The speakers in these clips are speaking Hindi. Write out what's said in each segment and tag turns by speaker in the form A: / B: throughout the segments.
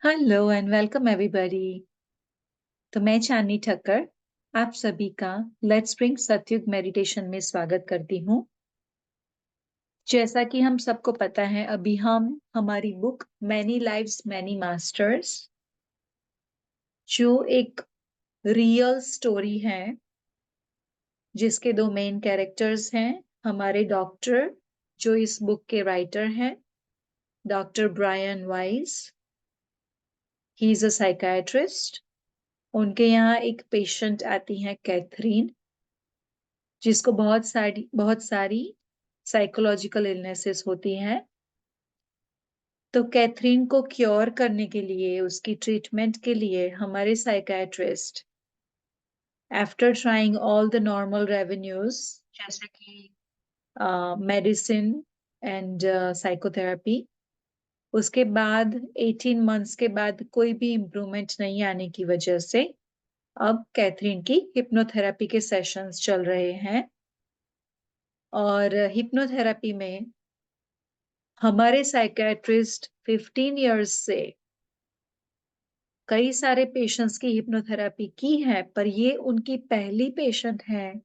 A: Hello and welcome everybody. तो मैं चांदनी ठक्कर आप सभी का लेट्स ब्रिंग सतयुग मेडिटेशन में स्वागत करती हूँ। जैसा कि हम सबको पता है, अभी हम हमारी book many lives many masters, जो एक रियल स्टोरी है जिसके दो मेन कैरेक्टर्स हैं, हमारे डॉक्टर जो इस बुक के राइटर हैं, doctor Brian Weiss. He is a psychiatrist. उनके यहाँ एक पेशेंट आती है कैथरीन, जिसको बहुत सारी साइकोलॉजिकल इलनेसेस होती हैं। तो कैथरीन को क्योर करने के लिए, उसकी ट्रीटमेंट के लिए हमारे psychiatrist, after trying all the normal revenues जैसे कि मेडिसिन एंड साइकोथेरेपी, उसके बाद 18 मंथ्स के बाद कोई भी इम्प्रूवमेंट नहीं आने की वजह से अब कैथरीन की हिप्नोथेरेपी के सेशंस चल रहे हैं। और हिप्नोथेरेपी में हमारे साइकेट्रिस्ट 15 इयर्स से कई सारे पेशेंट्स की हिप्नोथेरेपी की है, पर ये उनकी पहली पेशेंट है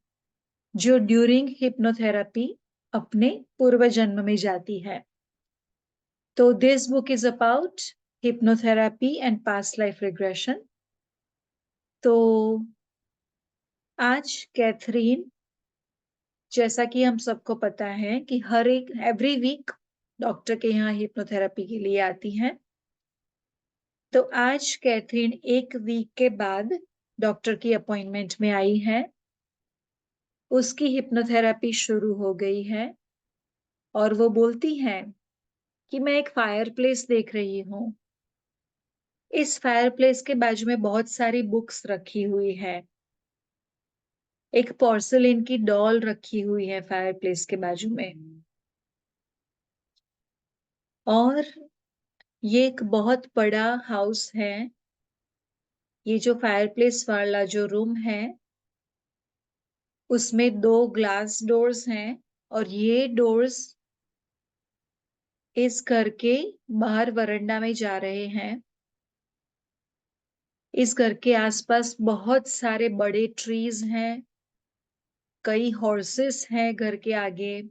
A: जो ड्यूरिंग हिप्नोथेरेपी अपने पूर्व जन्म में जाती है। तो this book is about hypnotherapy and past life regression. तो आज कैथरीन, जैसा कि हम सबको पता है कि हर एक एवरी वीक डॉक्टर के यहाँ हिप्नोथेरेपी के लिए आती हैं। तो आज कैथरीन एक वीक के बाद डॉक्टर की अपॉइंटमेंट में आई है। उसकी हिप्नोथेरेपी शुरू हो गई है और वो बोलती है कि मैं एक फायर प्लेस देख रही हूँ। इस फायर प्लेस के बाजू में बहुत सारी बुक्स रखी हुई है। एक पोर्सिलेन की डॉल रखी हुई है फायर प्लेस के बाजू में। और ये एक बहुत बड़ा हाउस है। ये जो फायर प्लेस वाला जो रूम है, उसमें 2 ग्लास डोर्स हैं और ये डोर्स इस घर के बाहर वरांडा में जा रहे हैं। इस घर के आसपास बहुत सारे बड़े ट्रीज हैं, कई हॉर्सेस हैं घर के आगे।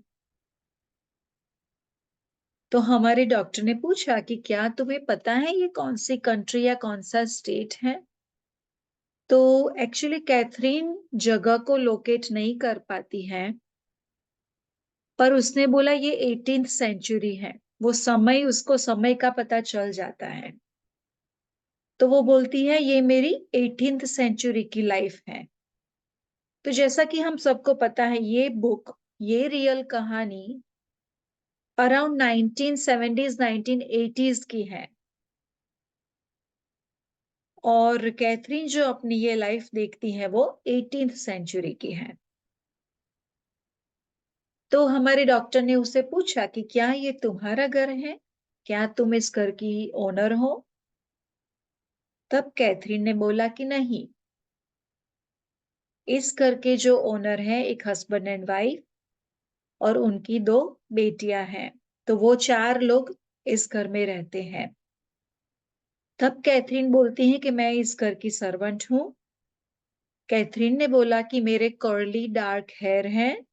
A: तो हमारे डॉक्टर ने पूछा कि क्या तुम्हें पता है ये कौन सी कंट्री या कौन सा स्टेट है? तो एक्चुअली कैथरीन जगह को लोकेट नहीं कर पाती है, पर उसने बोला ये 18th सेंचुरी है। वो समय, उसको समय का पता चल जाता है। तो वो बोलती है ये मेरी 18th सेंचुरी की लाइफ है। तो जैसा कि हम सबको पता है, ये बुक, ये रियल कहानी अराउंड 1970s 1980s की है। और कैथरीन जो अपनी ये लाइफ देखती है वो 18th सेंचुरी की है। तो हमारे डॉक्टर ने उससे पूछा कि क्या ये तुम्हारा घर है, क्या तुम इस घर की ओनर हो? तब कैथरीन ने बोला कि नहीं, इस घर के जो ओनर है एक हस्बैंड एंड वाइफ और उनकी 2 बेटियां हैं। तो वो 4 लोग इस घर में रहते हैं। तब कैथरीन बोलती है कि मैं इस घर की सर्वेंट हूँ। कैथरीन ने बोला कि मेरे कर्ली डार्क हेयर हैं,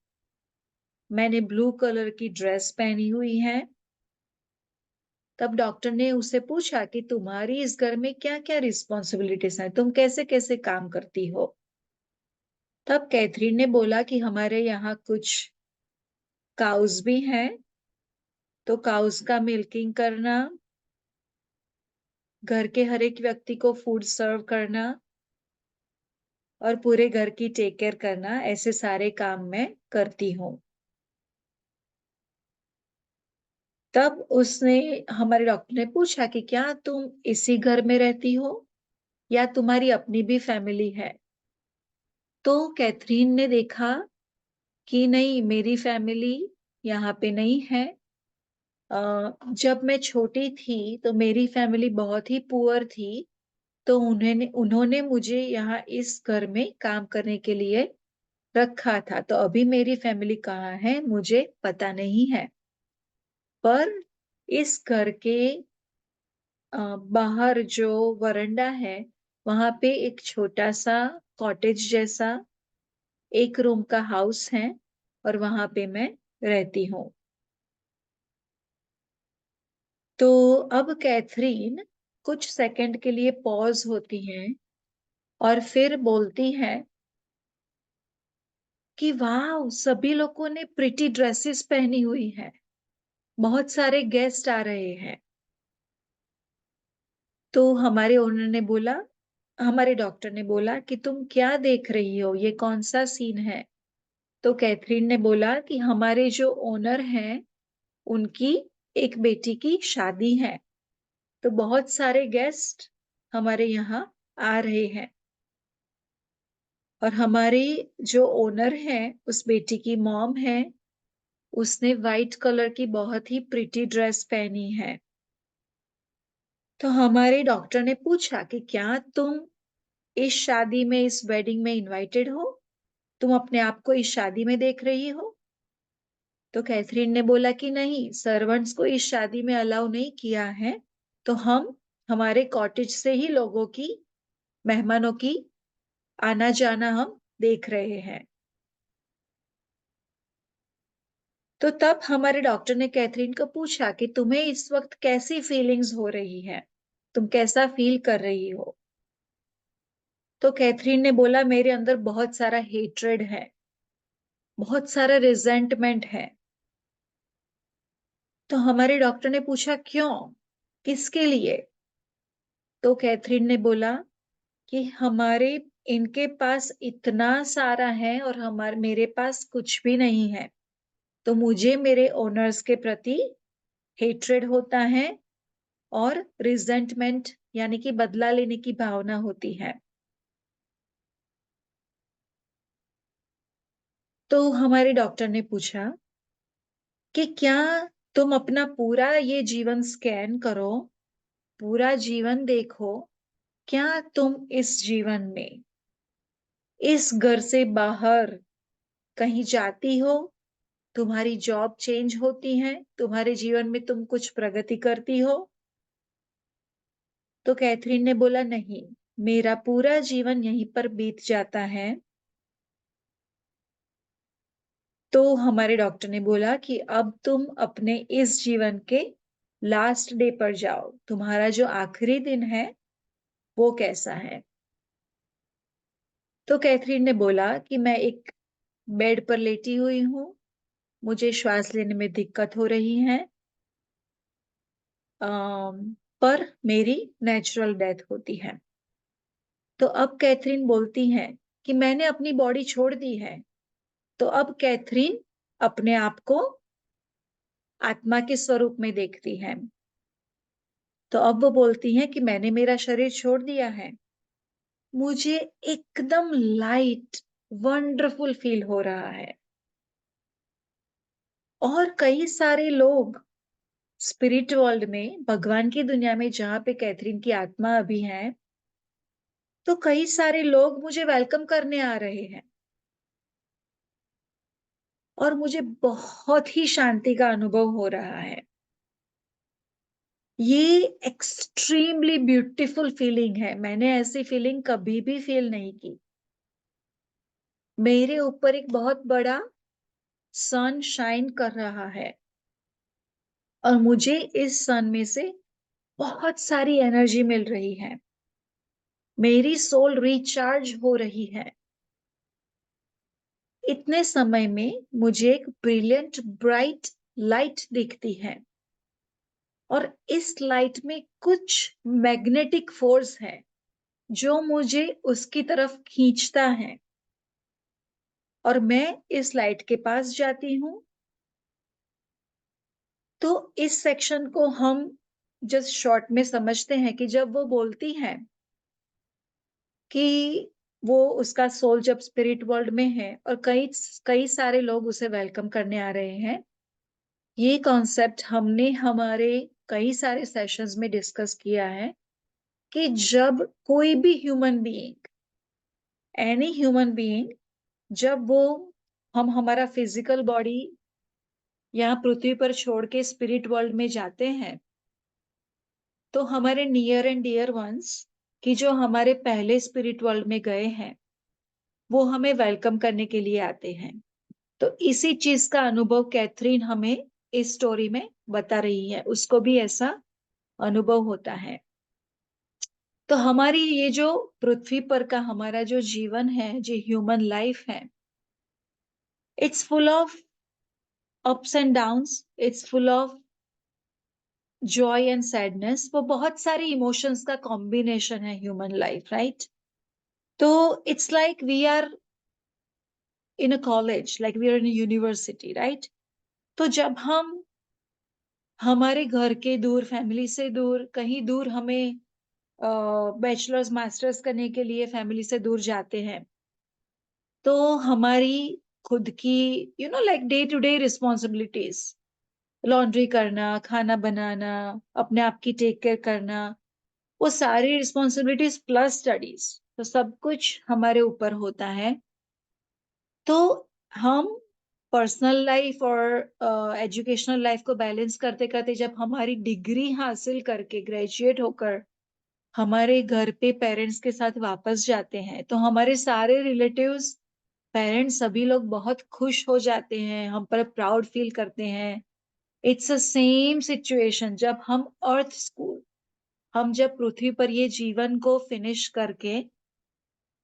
A: मैंने ब्लू कलर की ड्रेस पहनी हुई है। तब डॉक्टर ने उससे पूछा कि तुम्हारी इस घर में क्या क्या रिस्पॉन्सिबिलिटीज हैं, तुम कैसे कैसे काम करती हो? तब कैथरीन ने बोला कि हमारे यहाँ कुछ काउस भी हैं। तो काउस का मिल्किंग करना, घर के हर एक व्यक्ति को फूड सर्व करना और पूरे घर की टेक केयर करना, ऐसे सारे काम मैं करती हूँ। तब उसने, हमारे डॉक्टर ने पूछा कि क्या तुम इसी घर में रहती हो या तुम्हारी अपनी भी फैमिली है? तो कैथरीन ने देखा कि नहीं, मेरी फैमिली यहाँ पे नहीं है। जब मैं छोटी थी तो मेरी फैमिली बहुत ही पुअर थी, तो उन्होंने उन्होंने मुझे यहाँ इस घर में काम करने के लिए रखा था। तो अभी मेरी फैमिली कहाँ है मुझे पता नहीं है, पर इस घर के बाहर जो वरांडा है वहां पे एक छोटा सा कॉटेज जैसा एक रूम का हाउस है और वहां पे मैं रहती हूँ। तो अब कैथरीन कुछ सेकंड के लिए पॉज होती है और फिर बोलती है कि वाह, सभी लोगों ने प्रिटी ड्रेसेस पहनी हुई है, बहुत सारे गेस्ट आ रहे हैं। तो हमारे ओनर ने बोला, हमारे डॉक्टर ने बोला कि तुम क्या देख रही हो, ये कौन सा सीन है। तो कैथरीन ने बोला कि हमारे जो ओनर हैं उनकी एक बेटी की शादी है, तो बहुत सारे गेस्ट हमारे यहाँ आ रहे हैं। और हमारी जो ओनर है उस बेटी की मॉम है, उसने वाइट कलर की बहुत ही प्रिटी ड्रेस पहनी है। तो हमारे डॉक्टर ने पूछा कि क्या तुम इस शादी में, इस वेडिंग में इनवाइटेड हो, तुम अपने आप को इस शादी में देख रही हो। तो कैथरीन ने बोला कि नहीं, सर्वेंट्स को इस शादी में अलाउ नहीं किया है, तो हम हमारे कॉटेज से ही लोगों की, मेहमानों की आना जाना हम देख रहे हैं। तो तब हमारे डॉक्टर ने कैथरीन को पूछा कि तुम्हें इस वक्त कैसी फीलिंग्स हो रही है, तुम कैसा फील कर रही हो। तो कैथरीन ने बोला, मेरे अंदर बहुत सारा हेट्रेड है, बहुत सारा रिजेंटमेंट है। तो हमारे डॉक्टर ने पूछा क्यों, किसके लिए। तो कैथरीन ने बोला कि हमारे, इनके पास इतना सारा है और हमारे, मेरे पास कुछ भी नहीं है, तो मुझे मेरे ओनर्स के प्रति हेट्रेड होता है और रिजेंटमेंट यानी कि बदला लेने की भावना होती है। तो हमारे डॉक्टर ने पूछा कि क्या तुम अपना पूरा ये जीवन स्कैन करो, पूरा जीवन देखो, क्या तुम इस जीवन में इस घर से बाहर कहीं जाती हो, तुम्हारी जॉब चेंज होती है, तुम्हारे जीवन में तुम कुछ प्रगति करती हो। तो कैथरीन ने बोला नहीं, मेरा पूरा जीवन यहीं पर बीत जाता है। तो हमारे डॉक्टर ने बोला कि अब तुम अपने इस जीवन के लास्ट डे पर जाओ, तुम्हारा जो आखिरी दिन है वो कैसा है। तो कैथरीन ने बोला कि मैं एक बेड पर लेटी हुई हूँ, मुझे श्वास लेने में दिक्कत हो रही है, पर मेरी नेचुरल डेथ होती है। तो अब कैथरीन बोलती है कि मैंने अपनी बॉडी छोड़ दी है। तो अब कैथरीन अपने आप को आत्मा के स्वरूप में देखती है। तो अब वो बोलती है कि मैंने मेरा शरीर छोड़ दिया है, मुझे एकदम लाइट, वंडरफुल फील हो रहा है। और कई सारे लोग स्पिरिट वर्ल्ड में, भगवान की दुनिया में, जहां पे कैथरीन की आत्मा अभी है, तो कई सारे लोग मुझे वेलकम करने आ रहे हैं और मुझे बहुत ही शांति का अनुभव हो रहा है। ये एक्सट्रीमली ब्यूटीफुल फीलिंग है, मैंने ऐसी फीलिंग कभी भी फील नहीं की। मेरे ऊपर एक बहुत बड़ा सन शाइन कर रहा है और मुझे इस सन में से बहुत सारी एनर्जी मिल रही है, मेरी सोल रिचार्ज हो रही है। इतने समय में मुझे एक ब्रिलियंट ब्राइट लाइट दिखती है और इस लाइट में कुछ मैग्नेटिक फोर्स है जो मुझे उसकी तरफ खींचता है और मैं इस लाइट के पास जाती हूँ। तो इस सेक्शन को हम जस्ट शॉर्ट में समझते हैं कि जब वो बोलती है कि वो, उसका सोल जब स्पिरिट वर्ल्ड में है और कई कई सारे लोग उसे वेलकम करने आ रहे हैं, ये कॉन्सेप्ट हमने हमारे कई सारे सेशंस में डिस्कस किया है कि जब कोई भी human being, any human being, जब वो, हम हमारा फिजिकल बॉडी यहाँ पृथ्वी पर छोड़ के स्पिरिट वर्ल्ड में जाते हैं, तो हमारे नियर एंड डियर वंस कि जो हमारे पहले स्पिरिट वर्ल्ड में गए हैं वो हमें वेलकम करने के लिए आते हैं। तो इसी चीज का अनुभव कैथरीन हमें इस स्टोरी में बता रही है, उसको भी ऐसा अनुभव होता है। तो हमारी ये जो पृथ्वी पर का हमारा जो जीवन है, जो ह्यूमन लाइफ है, it's full of ups and downs, it's full of joy and sadness. वो बहुत सारी इमोशंस का कॉम्बिनेशन है ह्यूमन लाइफ, राइट? तो it's like we are in a college, like we are in university, right? तो जब हम हमारे घर के दूर, फैमिली से दूर, कहीं दूर हमें बैचलर्स मास्टर्स करने के लिए फैमिली से दूर जाते हैं, तो हमारी खुद की like day to day responsibilities, laundry करना, खाना बनाना, अपने आप की टेक केयर करना, वो सारी रिस्पॉन्सिबिलिटीज प्लस स्टडीज, तो सब कुछ हमारे ऊपर होता है। तो हम पर्सनल लाइफ और एजुकेशनल लाइफ को बैलेंस करते करते जब हमारी डिग्री हासिल करके ग्रेजुएट होकर हमारे घर पे पेरेंट्स के साथ वापस जाते हैं, तो हमारे सारे रिलेटिव्स, पेरेंट्स, सभी लोग बहुत खुश हो जाते हैं, हम पर प्राउड फील करते हैं। इट्स अ सेम सिचुएशन जब हम अर्थ स्कूल, हम जब पृथ्वी पर ये जीवन को फिनिश करके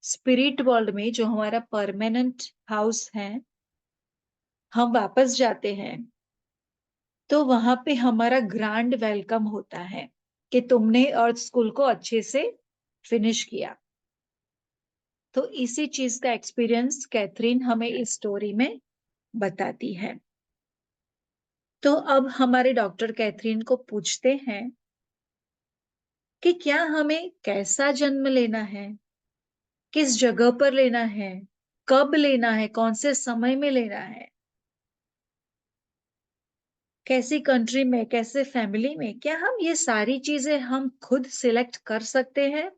A: स्पिरिट वर्ल्ड में जो हमारा परमानेंट हाउस है, हम वापस जाते हैं, तो वहां पे हमारा ग्रैंड वेलकम होता है कि तुमने अर्थ स्कूल को अच्छे से फिनिश किया। तो इसी चीज का एक्सपीरियंस कैथरीन हमें इस स्टोरी में बताती है। तो अब हमारे डॉक्टर कैथरीन को पूछते हैं कि क्या हमें कैसा जन्म लेना है, किस जगह पर लेना है, कब लेना है, कौन से समय में लेना है, कैसी कंट्री में, कैसे फैमिली में, क्या हम ये सारी चीजें हम खुद सिलेक्ट कर सकते हैं?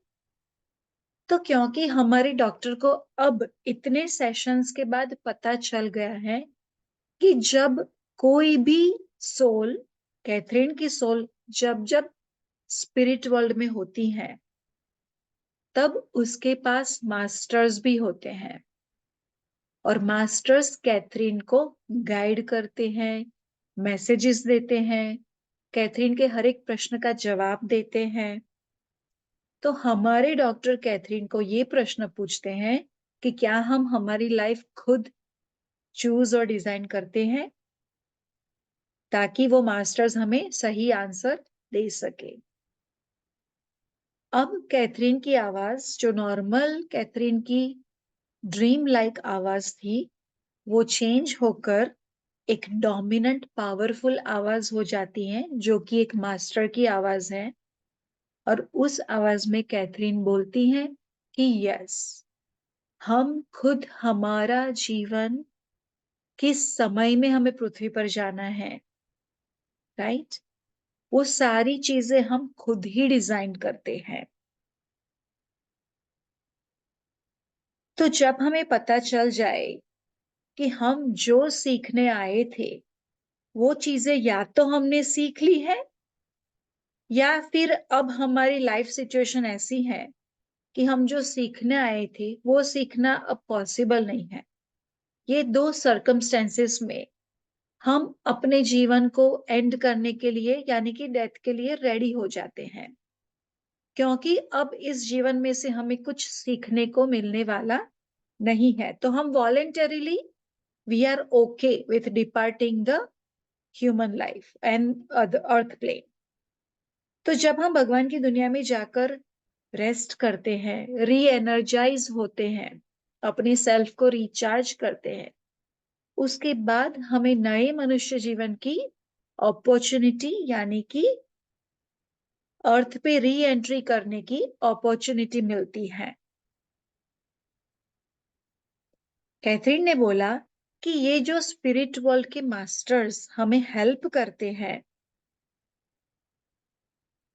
A: तो क्योंकि हमारे डॉक्टर को अब इतने सेशंस के बाद पता चल गया है कि जब कोई भी सोल, कैथरीन की सोल जब जब स्पिरिट वर्ल्ड में होती है, तब उसके पास मास्टर्स भी होते हैं, और मास्टर्स कैथरीन को गाइड करते हैं, मैसेजेस देते हैं, कैथरीन के हर एक प्रश्न का जवाब देते हैं। तो हमारे डॉक्टर कैथरीन को ये प्रश्न पूछते हैं कि क्या हम हमारी लाइफ खुद चूज और डिजाइन करते हैं, ताकि वो मास्टर्स हमें सही आंसर दे सके। अब कैथरीन की आवाज, जो नॉर्मल कैथरीन की ड्रीम लाइक आवाज थी, वो चेंज होकर एक डोमिनेंट पावरफुल आवाज हो जाती है, जो कि एक मास्टर की आवाज है। और उस आवाज में कैथरीन बोलती है कि यस, हम खुद हमारा जीवन किस समय में हमें पृथ्वी पर जाना है, राइट, वो सारी चीजें हम खुद ही डिजाइन करते हैं। तो जब हमें पता चल जाए कि हम जो सीखने आए थे वो चीजें या तो हमने सीख ली है, या फिर अब हमारी लाइफ सिचुएशन ऐसी है कि हम जो सीखने आए थे वो सीखना अब पॉसिबल नहीं है, ये दो सर्कमस्टेंसेस में हम अपने जीवन को एंड करने के लिए, यानी कि डेथ के लिए रेडी हो जाते हैं, क्योंकि अब इस जीवन में से हमें कुछ सीखने को मिलने वाला नहीं है। तो हम voluntarily we are okay with departing the human life and the earth plane. तो जब हम भगवान की दुनिया में जाकर रेस्ट करते हैं, री एनर्जाइज होते हैं, अपने सेल्फ को रिचार्ज करते हैं, उसके बाद हमें नए मनुष्य जीवन की अपॉर्चुनिटी, यानी कि अर्थ पे री एंट्री करने की अपॉर्चुनिटी मिलती है। कैथरीन ने बोला कि ये जो स्पिरिट वर्ल्ड के मास्टर्स हमें हेल्प करते हैं,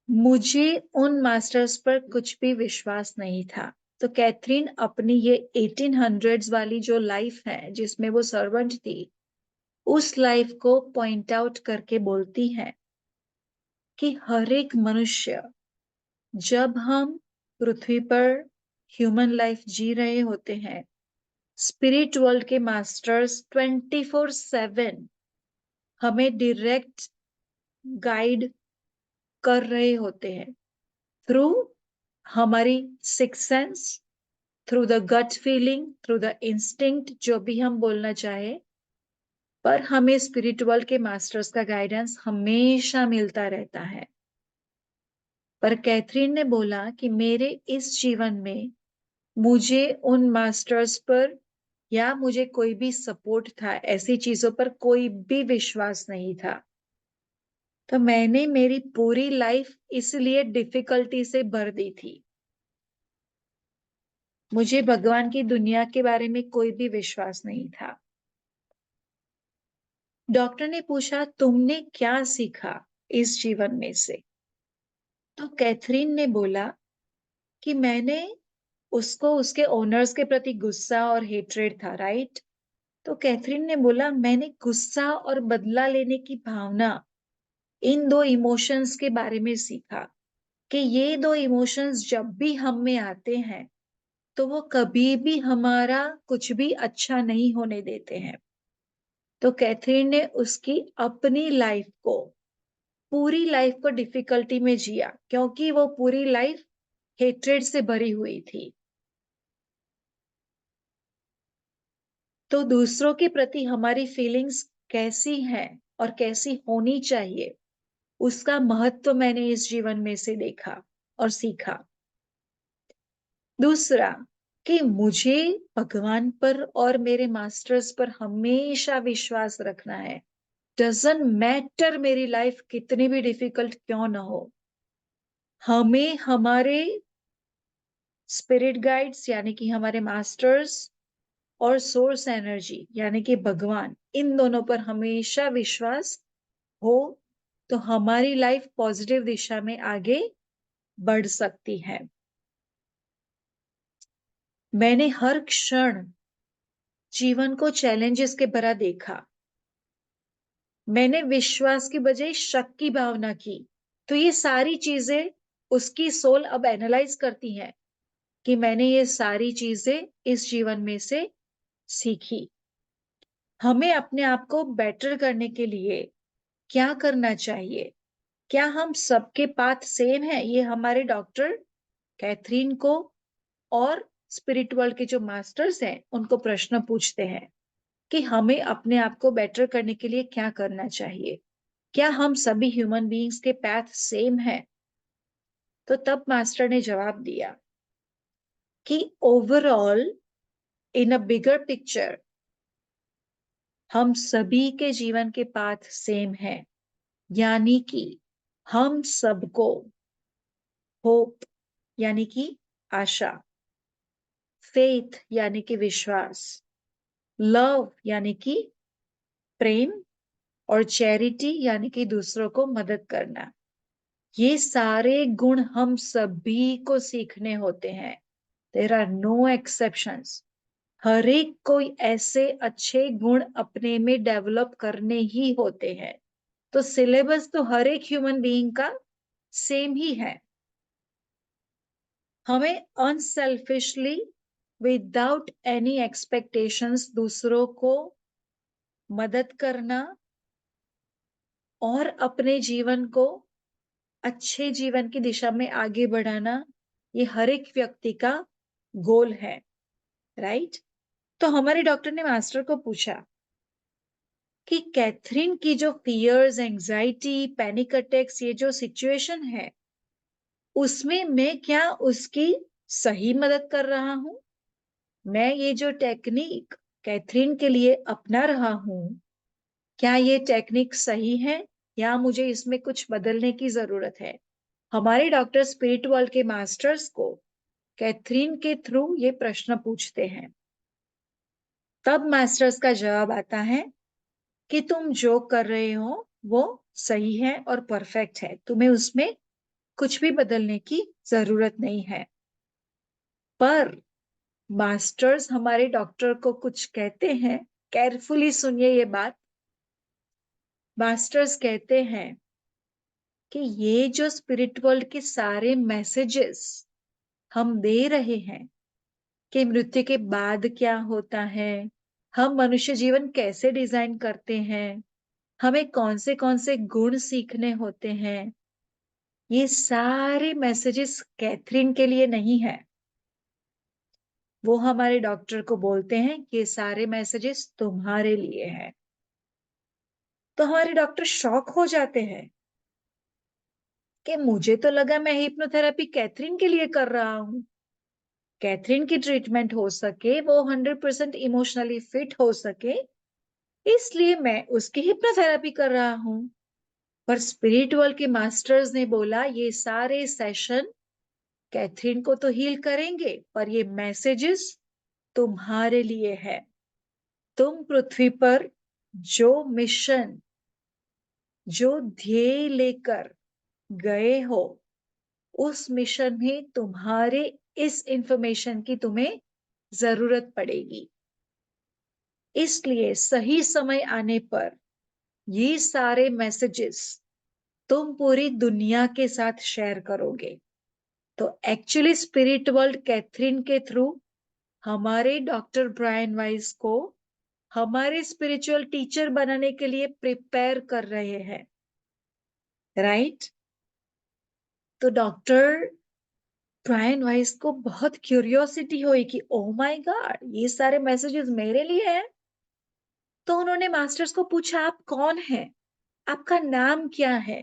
A: मुझे उन मास्टर्स पर कुछ भी विश्वास नहीं था। तो कैथरीन अपनी ये 1800s वाली जो लाइफ है जिसमें वो सर्वेंट थी, उस लाइफ को पॉइंट आउट करके बोलती है कि हर एक मनुष्य, जब हम पृथ्वी पर ह्यूमन लाइफ जी रहे होते हैं, स्पिरिट वर्ल्ड के मास्टर्स 24/7 हमें डायरेक्ट गाइड कर रहे होते हैं थ्रू हमारी six sense, through the gut feeling, through the instinct, जो भी हम बोलना चाहे, पर हमें स्पिरिट वर्ल्ड के मास्टर्स का गाइडेंस हमेशा मिलता रहता है। पर कैथरीन ने बोला कि मेरे इस जीवन में मुझे उन मास्टर्स पर या मुझे कोई भी सपोर्ट था, ऐसी चीजों पर कोई भी विश्वास नहीं था। तो मैंने मेरी पूरी लाइफ इसलिए डिफिकल्टी से भर दी थी। मुझे भगवान की दुनिया के बारे में कोई भी विश्वास नहीं था। डॉक्टर ने पूछा, तुमने क्या सीखा इस जीवन में से? तो कैथरीन ने बोला कि मैंने उसको उसके ओनर्स के प्रति गुस्सा और हेट्रेड था, राइट? तो कैथरीन ने बोला, मैंने गुस्सा और बदला लेने की भावना, इन दो इमोशंस के बारे में सीखा कि ये दो इमोशंस जब भी हम में आते हैं तो वो कभी भी हमारा कुछ भी अच्छा नहीं होने देते हैं। तो कैथरीन ने उसकी अपनी लाइफ को, पूरी लाइफ को डिफिकल्टी में जिया, क्योंकि वो पूरी लाइफ हेट्रेड से भरी हुई थी। तो दूसरों के प्रति हमारी फीलिंग्स कैसी हैं और कैसी होनी चाहिए, उसका महत्व मैंने इस जीवन में से देखा और सीखा। दूसरा, कि मुझे भगवान पर और मेरे मास्टर्स पर हमेशा विश्वास रखना है। डजंट मैटर मेरी लाइफ कितनी भी डिफिकल्ट क्यों ना हो, हमें हमारे स्पिरिट गाइड्स यानी कि हमारे मास्टर्स और सोर्स एनर्जी यानी कि भगवान, इन दोनों पर हमेशा विश्वास हो तो हमारी लाइफ पॉजिटिव दिशा में आगे बढ़ सकती है। मैंने हर क्षण जीवन को चैलेंजेस के भरा देखा। मैंने विश्वास की बजाय शक की भावना की। तो ये सारी चीजें उसकी सोल अब एनालाइज करती है कि मैंने ये सारी चीजें इस जीवन में से सीखी। हमें अपने आप को बेटर करने के लिए क्या करना चाहिए? क्या हम सबके पाथ सेम है? ये हमारे डॉक्टर कैथरीन को और स्पिरिट वर्ल्ड के जो मास्टर्स हैं उनको प्रश्न पूछते हैं कि हमें अपने आप को बेटर करने के लिए क्या करना चाहिए। क्या हम सभी ह्यूमन बीइंग्स के पाथ सेम है? तो तब मास्टर ने जवाब दिया कि ओवरऑल, इन अ बिगर पिक्चर, हम सभी के जीवन के पाथ सेम है। यानी कि हम सबको होप यानी कि आशा, फेथ यानी कि विश्वास, लव यानी कि प्रेम, और चैरिटी यानी कि दूसरों को मदद करना, ये सारे गुण हम सभी को सीखने होते हैं। There are no exceptions. हर एक कोई ऐसे अच्छे गुण अपने में डेवलप करने ही होते हैं। तो सिलेबस तो हर एक ह्यूमन बीइंग का सेम ही है। हमें अनसेल्फिशली, विदाउट एनी एक्सपेक्टेशंस, दूसरों को मदद करना और अपने जीवन को अच्छे जीवन की दिशा में आगे बढ़ाना, ये हर एक व्यक्ति का गोल है, राइट? तो हमारे डॉक्टर ने मास्टर को पूछा कि कैथरीन की जो फियर्स, एंजाइटी, पैनिक अटैक्स, ये जो सिचुएशन है, उसमें मैं क्या उसकी सही मदद कर रहा हूं? मैं ये जो टेक्निक कैथरीन के लिए अपना रहा हूं, क्या ये टेक्निक सही है या मुझे इसमें कुछ बदलने की जरूरत है? हमारे डॉक्टर स्पिरिट वर्ल्ड के मास्टर्स को कैथरीन के थ्रू ये प्रश्न पूछते हैं। तब मास्टर्स का जवाब आता है कि तुम जो कर रहे हो वो सही है और परफेक्ट है, तुम्हें उसमें कुछ भी बदलने की जरूरत नहीं है। पर मास्टर्स हमारे डॉक्टर को कुछ कहते हैं, केयरफुली सुनिए ये बात। मास्टर्स कहते हैं कि ये जो स्पिरिट वर्ल्ड के सारे मैसेजेस हम दे रहे हैं कि मृत्यु के बाद क्या होता है, हम मनुष्य जीवन कैसे डिजाइन करते हैं, हमें कौन से गुण सीखने होते हैं, ये सारे मैसेजेस कैथरीन के लिए नहीं है। वो हमारे डॉक्टर को बोलते हैं कि ये सारे मैसेजेस तुम्हारे लिए हैं। तो हमारे डॉक्टर शॉक हो जाते हैं कि मुझे तो लगा मैं हिप्नोथेरेपी कैथरीन के लिए कर रहा हूं, कैथरीन की ट्रीटमेंट हो सके, वो 100% इमोशनली फिट हो सके, इसलिए मैं उसकी हिप्नोथेरेपी कर रहा हूं। पर स्पिरिट वर्ल्ड के मास्टर्स ने बोला ये सारे सेशन कैथरीन को तो हील करेंगे, पर ये मैसेजेस तुम्हारे लिए है। तुम पृथ्वी पर जो मिशन, जो ध्येय लेकर गए हो, उस मिशन में तुम्हारे इस इंफॉर्मेशन की तुम्हें जरूरत पड़ेगी। इसलिए सही समय आने पर ये सारे मैसेजेस तुम पूरी दुनिया के साथ शेयर करोगे। तो एक्चुअली स्पिरिट वर्ल्ड कैथरीन के थ्रू हमारे डॉक्टर ब्रायन वाइस को हमारे स्पिरिचुअल टीचर बनाने के लिए प्रिपेयर कर रहे हैं, राइट? तो डॉक्टर ब्रायन वाइस को बहुत क्यूरियोसिटी हुई कि ओह माय गॉड, ये सारे मैसेजेस मेरे लिए हैं। तो उन्होंने मास्टर्स को पूछा, आप कौन हैं, आपका नाम क्या है,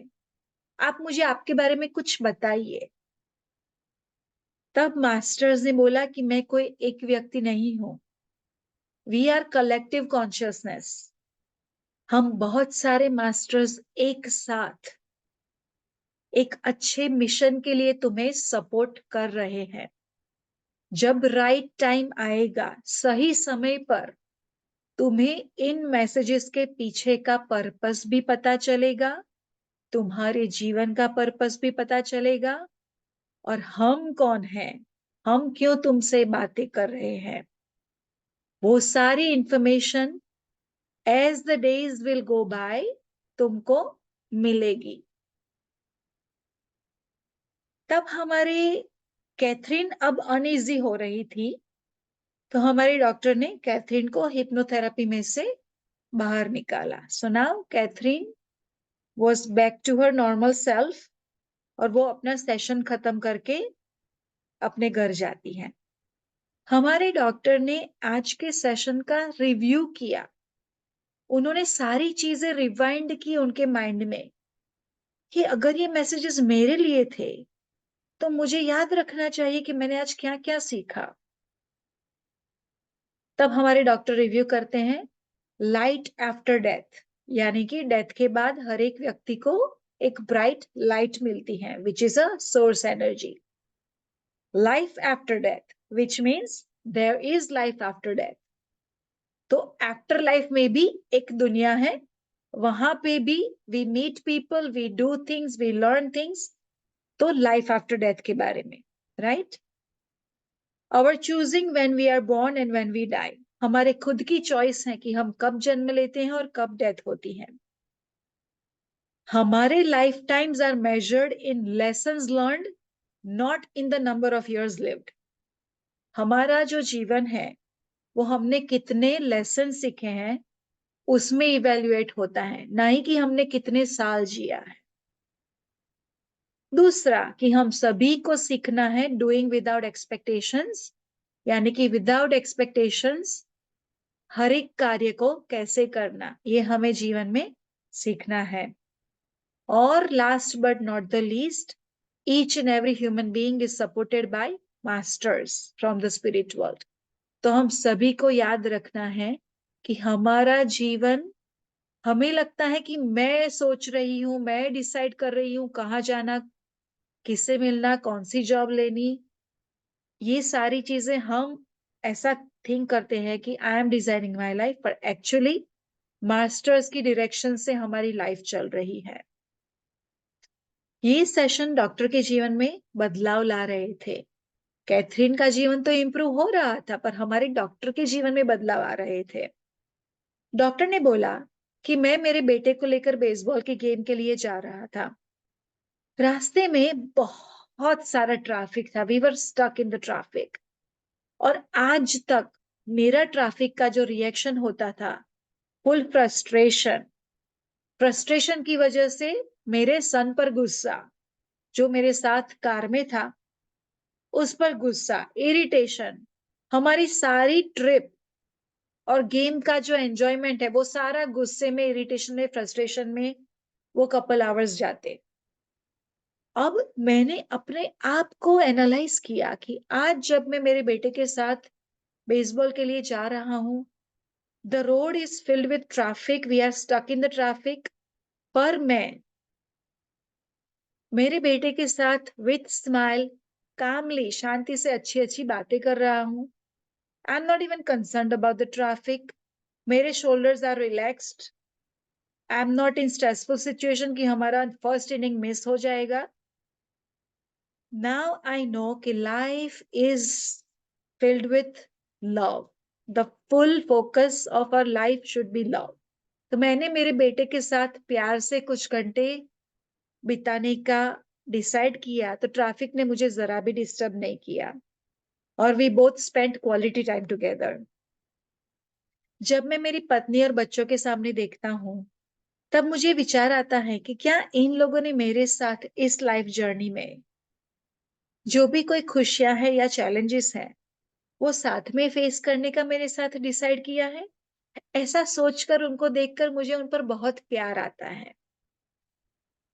A: आप मुझे आपके बारे में कुछ बताइए। तब मास्टर्स ने बोला कि मैं कोई एक व्यक्ति नहीं हूं, वी आर कलेक्टिव कॉन्शियसनेस। हम बहुत सारे मास्टर्स एक साथ एक अच्छे मिशन के लिए तुम्हें सपोर्ट कर रहे हैं। जब राइट टाइम आएगा, सही समय पर, तुम्हें इन मैसेजेस के पीछे का पर्पस भी पता चलेगा, तुम्हारे जीवन का पर्पस भी पता चलेगा, और हम कौन हैं, हम क्यों तुमसे बातें कर रहे हैं, वो सारी information as the days will go by तुमको मिलेगी। तब हमारी कैथरीन अब अनईजी हो रही थी, तो हमारे डॉक्टर ने कैथरीन को हिप्नोथेरेपी में से बाहर निकाला। So now Catherine was back to her normal self, और वो अपना सेशन खत्म करके अपने घर जाती हैं। हमारे डॉक्टर ने आज के सेशन का रिव्यू किया, उन्होंने सारी चीजें रिवाइंड की उनके माइंड में कि अगर ये मैसेजेस मेरे लिए थे तो मुझे याद रखना चाहिए कि मैंने आज क्या क्या सीखा। तब हमारे डॉक्टर रिव्यू करते हैं लाइट आफ्टर डेथ, यानी कि डेथ के बाद हर एक व्यक्ति को एक ब्राइट लाइट मिलती है, which is a source energy. Life after death which means there is life after death. तो आफ्टर लाइफ में भी एक दुनिया है, वहां पे भी we meet people, we do things, we learn things. तो लाइफ आफ्टर डेथ के बारे में, right? Our choosing when we are born and when we die, हमारे खुद की चॉइस है कि हम कब जन्म लेते हैं और कब डेथ होती है। हमारे lifetimes are measured in lessons learned, not in the number of years lived. हमारा जो जीवन है वो हमने कितने लेसन सीखे हैं उसमें इवेल्युएट होता है, ना ही कि हमने कितने साल जिया है। दूसरा कि हम सभी को सीखना है डूइंग विदाउट एक्सपेक्टेशंस, यानी कि विदाउट एक्सपेक्टेशंस हर एक कार्य को कैसे करना, ये हमें जीवन में सीखना है। और last but not the least, each and every human being is supported by masters from the spirit world. तो हम सभी को याद रखना है कि हमारा जीवन, हमें लगता है कि मैं सोच रही हूं, मैं डिसाइड कर रही हूं कहाँ जाना, किससे मिलना, कौन सी जॉब लेनी, ये सारी चीजें हम ऐसा थिंक करते हैं कि I am designing my life, पर एक्चुअली मास्टर्स की डायरेक्शन से हमारी लाइफ चल रही है। ये सेशन डॉक्टर के जीवन में बदलाव ला रहे थे। कैथरीन का जीवन तो इम्प्रूव हो रहा था, पर हमारे डॉक्टर के जीवन में बदलाव आ रहे थे। डॉक्टर ने बोला कि मैं मेरे बेटे को लेकर बेसबॉल के गेम के लिए जा रहा था। रास्ते में बहुत सारा ट्रैफिक था, we were stuck in the traffic. और आज तक मेरा ट्रैफिक का जो रिएक्शन होता था, फुल फ्रस्ट्रेशन, फ्रस्ट्रेशन की वजह से मेरे सन पर गुस्सा, जो मेरे साथ कार में था उस पर गुस्सा, इरिटेशन, हमारी सारी ट्रिप और गेम का जो एंजॉयमेंट है वो सारा गुस्से में, इरिटेशन में, फ्रस्ट्रेशन में वो कपल आवर्स जाते। अब मैंने अपने आप को एनालाइज किया कि आज जब मैं मेरे बेटे के साथ बेसबॉल के लिए जा रहा हूं, the road is filled with traffic, we are stuck in the traffic, पर मैं मेरे बेटे के साथ विथ स्माइल, कामली, शांति से अच्छी अच्छी बातें कर रहा हूं। I am not even concerned about the traffic, मेरे shoulders are relaxed, I am not in stressful situation कि हमारा फर्स्ट इनिंग मिस हो जाएगा। नाउ आई नो कि life is filled with love, the full focus of our life should be love. तो मैंने मेरे बेटे के साथ प्यार से कुछ घंटे बिताने का डिसाइड किया, तो ट्रैफिक ने मुझे जरा भी डिस्टर्ब नहीं किया और we both spent quality time together. जब मैं मेरी पत्नी और बच्चों के सामने देखता हूँ, तब मुझे विचार आता है कि क्या इन लोगों ने मेरे साथ इस लाइफ जर्नी में जो भी कोई खुशियां है या चैलेंजेस हैं वो साथ में फेस करने का मेरे साथ डिसाइड किया है। ऐसा सोचकर, उनको देखकर मुझे उन पर बहुत प्यार आता है।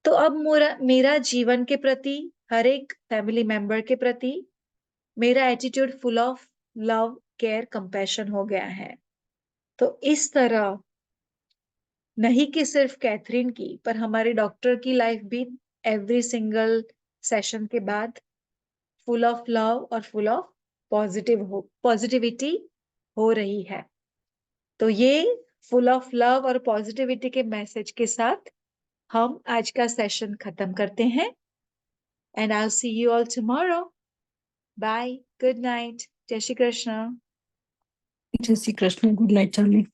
A: तो अब मेरा मेरा जीवन के प्रति, हर एक फैमिली मेंबर के प्रति मेरा attitude full of love, care, compassion हो गया है। तो इस तरह नहीं कि सिर्फ कैथरीन की, पर हमारे डॉक्टर की लाइफ भी एवरी सिंगल सेशन के बाद फुल ऑफ लव और फुल ऑफ पॉजिटिविटी हो रही है। तो ये फुल ऑफ लव और पॉजिटिविटी के मैसेज के साथ हम आज का सेशन खत्म करते हैं। And I will see you all tomorrow. Bye, good night, जय श्री कृष्ण।
B: जय Shri Krishna. Good night Charlie.